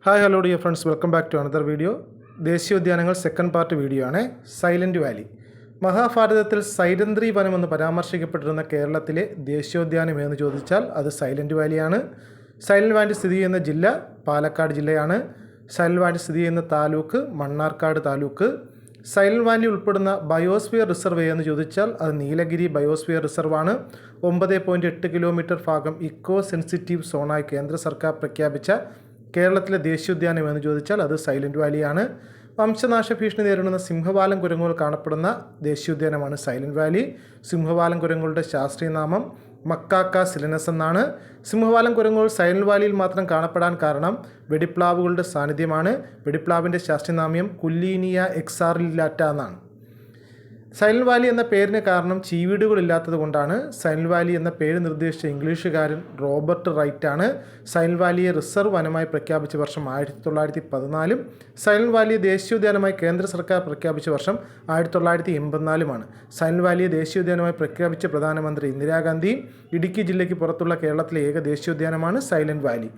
Hi hello dear friends, welcome back to another video. ദേശീയോദ്യാനങ്ങൾ second part video ആണ്. Silent valley. മഹാഭാരതത്തിൽ സൈരന്ധ്രി വനം എന്ന് പരാമർശിക്കപ്പെട്ടിരുന്ന കേരളത്തിലെ ദേശീയോദ്യാനം എന്ന് ചോദിച്ചാൽ അത് സൈലൻറ്റ് വാലിയാണ്. സൈലൻറ്റ് വാലി സ്ഥിതി ചെയ്യുന്ന ജില്ല പാലക്കാട് ജില്ലയാണ്. സൈലൻറ്റ് വാലി സ്ഥിതി ചെയ്യുന്ന താലൂക്ക് മണ്ണാർക്കാട് താലൂക്ക്. സൈലൻറ്റ് വാലി ഉൾപ്പെടുന്ന ബയോസ്ഫിയർ റിസർവ് എന്ന് ചോദിച്ചാൽ അത് നീലഗിരി ബയോസ്ഫിയർ റിസർവാണ്. 9.8 കിലോമീറ്റർ ഭാഗം ഇക്കോ സെൻസിറ്റീവ് സോണായി കേന്ദ്ര സർക്കാർ പ്രഖ്യാപിച്ച കേരളത്തിലെ ദേശീയോദ്യാനം എന്ന് ചോദിച്ചാൽ അത് സൈലൻറ്റ് വാലിയാണ്. വംശനാശ ഭീഷണി നേരിടുന്ന സിംഹവാലൻ കുരങ്ങുകൾ കാണപ്പെടുന്ന ദേശീയോദ്യാനമാണ് സൈലൻറ്റ് വാലി. സിംഹവാലൻ കുരങ്ങുകളുടെ ശാസ്ത്രീയ നാമം മക്കാക്ക സിലനസ് എന്നാണ്. സിംഹവാലൻ കുരങ്ങുകൾ സൈലൻറ്റ് വാലിയിൽ മാത്രം കാണപ്പെടാൻ കാരണം വെടിപ്ലാവുകളുടെ സാന്നിധ്യമാണ്. വെടിപ്ലാവിൻ്റെ ശാസ്ത്രീയനാമ്യം കുല്ലീനിയ എക്സാറില്ലാറ്റ എന്നാണ്. സൈലൻറ്റ് വാലി എന്ന പേരിന് കാരണം ചീവീടുകളില്ലാത്തത് കൊണ്ടാണ്. സൈലൻറ്റ് വാലി എന്ന പേര് നിർദ്ദേശിച്ച ഇംഗ്ലീഷുകാരൻ റോബർട്ട് റൈറ്റ് ആണ്. സൈലൻറ്റ് വാലിയെ റിസർവ് വനമായി പ്രഖ്യാപിച്ച വർഷം 1914 സൈലൻറ്റ് വാലിയെ ദേശീയോദ്യാനമായി കേന്ദ്ര സർക്കാർ പ്രഖ്യാപിച്ച വർഷം 1984 സൈലൻറ്റ് വാലിയെ ദേശീയോദ്യാനമായി പ്രഖ്യാപിച്ച പ്രധാനമന്ത്രി ഇന്ദിരാഗാന്ധി. ഇടുക്കി ജില്ലയ്ക്ക് പുറത്തുള്ള കേരളത്തിലെ ഏക ദേശീയോദ്യാനമാണ് സൈലൻറ്റ് വാലി.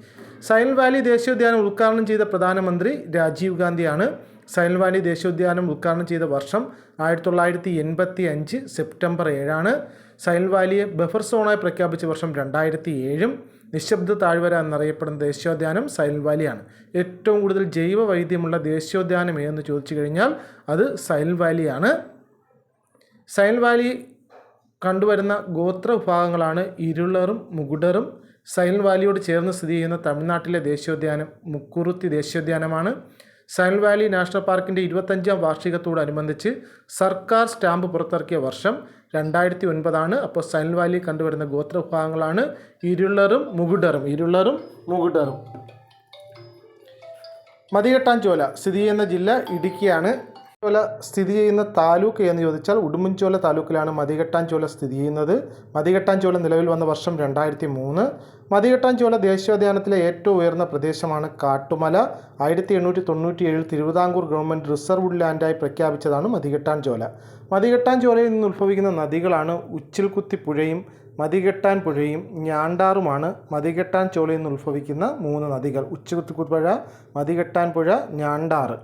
സൈലൻറ്റ് വാലി ദേശീയോദ്യാനം ഉദ്ഘാടനം ചെയ്ത പ്രധാനമന്ത്രി രാജീവ് ഗാന്ധിയാണ്. സൈലൻറ്റ് വാലി ദേശീയോദ്യാനം ഉദ്ഘാടനം ചെയ്ത വർഷം 1985 സെപ്റ്റംബർ 7. സൈലൻറ്റ് വാലിയെ ബഫർ സോണായി പ്രഖ്യാപിച്ച വർഷം 2007. നിശബ്ദ താഴ്വര എന്നറിയപ്പെടുന്ന ദേശീയോദ്യാനം സൈലൻറ്റ് വാലിയാണ്. ഏറ്റവും കൂടുതൽ ജൈവ വൈവിധ്യമുള്ള ദേശീയോദ്യാനം ഏതെന്ന് ചോദിച്ചു കഴിഞ്ഞാൽ അത് സൈലൻറ്റ് വാലിയാണ്. സൈലൻറ്റ് വാലി കണ്ടുവരുന്ന ഗോത്ര വിഭാഗങ്ങളാണ് ഇരുളറും മുകുടറും. സൈലൻറ്റ് വാലിയോട് ചേർന്ന് സ്ഥിതി ചെയ്യുന്ന തമിഴ്നാട്ടിലെ ദേശീയോദ്യാനം മുക്കുറുത്തി ദേശീയോദ്യാനമാണ്. സൈലൻറ്റ് വാലി നാഷണൽ പാർക്കിൻ്റെ 25ാം വാർഷികത്തോടനുബന്ധിച്ച് സർക്കാർ സ്റ്റാമ്പ് പുറത്തിറക്കിയ വർഷം 2009. അപ്പോൾ സൈലൻറ്റ് വാലി കണ്ടുവരുന്ന ഗോത്രവിഭാഗങ്ങളാണ് ഇരുളറും മുകുടറും. മതികെട്ടാഞ്ചോല സ്ഥിതി ചെയ്യുന്ന ജില്ല ഇടുക്കിയാണ്. ചോല സ്ഥിതി ചെയ്യുന്ന താലൂക്ക് എന്ന് ചോദിച്ചാൽ ഉടുമ്പൻചോല താലൂക്കിലാണ് മതികെട്ടാഞ്ചോല സ്ഥിതി ചെയ്യുന്നത്. മതികെട്ടാഞ്ചോല നിലവിൽ വന്ന വർഷം 2003. മതികെട്ടാഞ്ചോല ദേശീയോദ്യാനത്തിലെ ഏറ്റവും ഉയർന്ന പ്രദേശമാണ് കാട്ടുമല. 1897 തിരുവിതാംകൂർ ഗവൺമെൻറ് റിസർവ്ഡ് ലാൻഡായി പ്രഖ്യാപിച്ചതാണ് മതികെട്ടാഞ്ചോല. മതികെട്ടാഞ്ചോലയിൽ നിന്ന് ഉത്ഭവിക്കുന്ന നദികളാണ് ഉച്ചിൽകുത്തി പുഴയും മതികെട്ടാൻ പുഴയും ഞാണ്ടാറുമാണ്. മതികെട്ടാഞ്ചോലയിൽ നിന്ന് ഉത്ഭവിക്കുന്ന 3 നദികൾ ഉച്ചിൽകുത്തി പുഴ, മതികെട്ടാൻ പുഴ, ഞാണ്ടാറ്.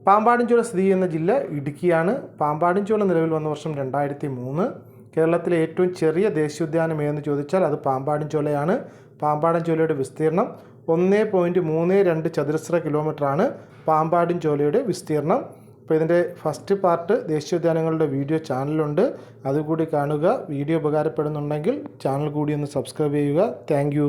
പാമ്പാടുംചോല സ്ഥിതി ചെയ്യുന്ന ജില്ല ഇടുക്കിയാണ്. പാമ്പാടുംചോല നിലവിൽ വന്ന വർഷം 2003. കേരളത്തിലെ ഏറ്റവും ചെറിയ ദേശീയോദ്യാനം ഏതെന്ന് ചോദിച്ചാൽ അത് പാമ്പാടുംചോലയാണ്. പാമ്പാടുംചോലയുടെ വിസ്തീർണം 1.32 ചതുരശ്ര കിലോമീറ്ററാണ് പാമ്പാടുംചോലയുടെ വിസ്തീർണം. അപ്പോൾ ഇതിൻ്റെ ഫസ്റ്റ് പാർട്ട് ദേശീയോദ്യാനങ്ങളുടെ വീഡിയോ ചാനലുണ്ട്, അതുകൂടി കാണുക. വീഡിയോ ഉപകാരപ്പെടുന്നുണ്ടെങ്കിൽ ചാനൽ കൂടി ഒന്ന് സബ്സ്ക്രൈബ് ചെയ്യുക. താങ്ക്